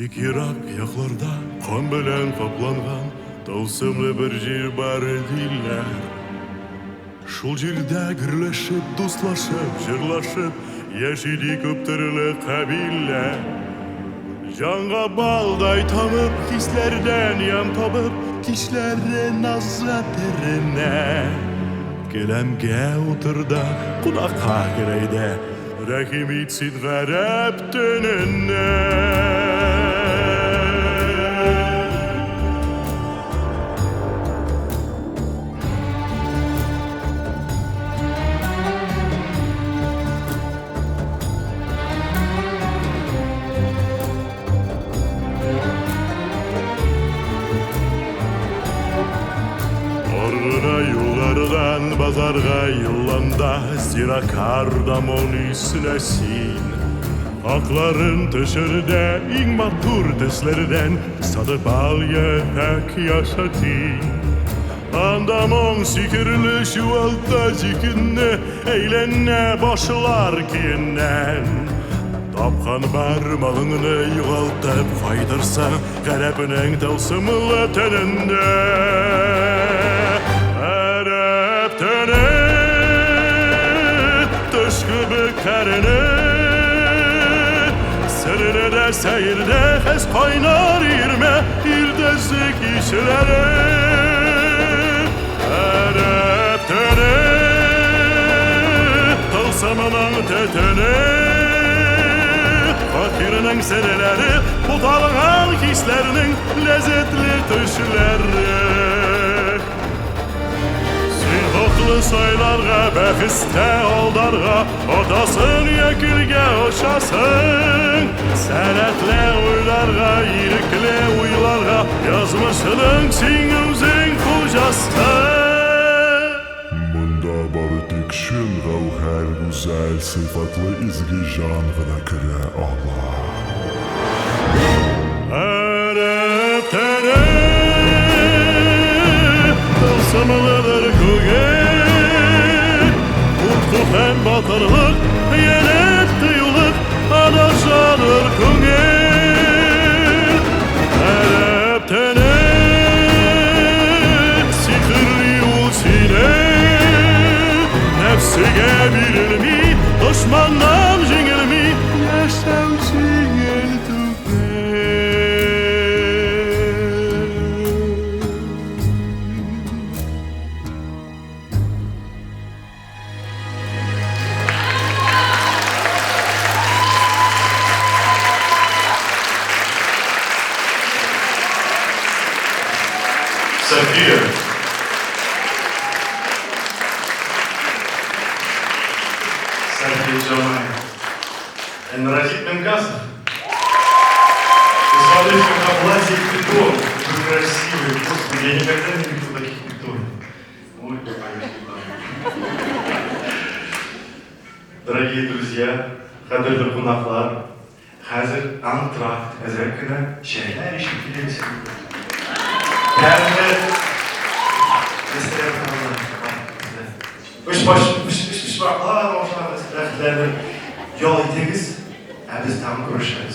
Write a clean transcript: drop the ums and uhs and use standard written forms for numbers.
Бик ерак якларда кан белән капланган тылсымлы бер җир бар диләр. Шул җирдә гөрләшеп, дуслашып, җырлашып яши күп төрле кабилә. Җанга балдай тамып, хисләрдән ян табып, кичләре назга теренә. Келәмгә утырда, кунакка керәйдә, рәхим итсен гарәп төненә. Yollardan bazarga yolanda Zira kardamon üstünesin Akların tışırda İng matur tüslerden Sadı bal yehek yaşatın Andamon sikirli şu altta cikünne Eğlenne başlar kiyinnen Tapkan barmağını yuvaltıp faydırsa Garabının tılsımlı teninde Karını Sırrı da seyirde Hez kaynar irme İrdezlik işleri Ereptene Tılsımının tetene Fakirinin seneleri Butalığın hislerinin Lezzetli tüşleri Hoklu saylarga, bəxistə oldarga Otasın yekilge oşasın Sənətlə uylarga, iriklə uylarga Yazmışının sinimzin kocasın Munda barı tek şün gavher güzel Sıfatlı izgi janğına kire Allah Ereptene Tılsımlıdır kugel Utku hem batırlık Yenet duyuluk Adaşadır kugel Ereptene Sikirli ulsine Nefsige birilmi Düşmandan jingilmi Yaşam jingil София. София Джамай. Энразит Менгасов. Посмотрите, как платье питон. Какой красивый. Господи, я никогда не видел таких питон. Ой, какая Дорогие друзья, кадрлы кунаклар, хәзер антракт әзеркенә шәйләр ишеп киләбез. Üç başlar, rəxtlərdir, yol itiniz, biz tam görüşürüz.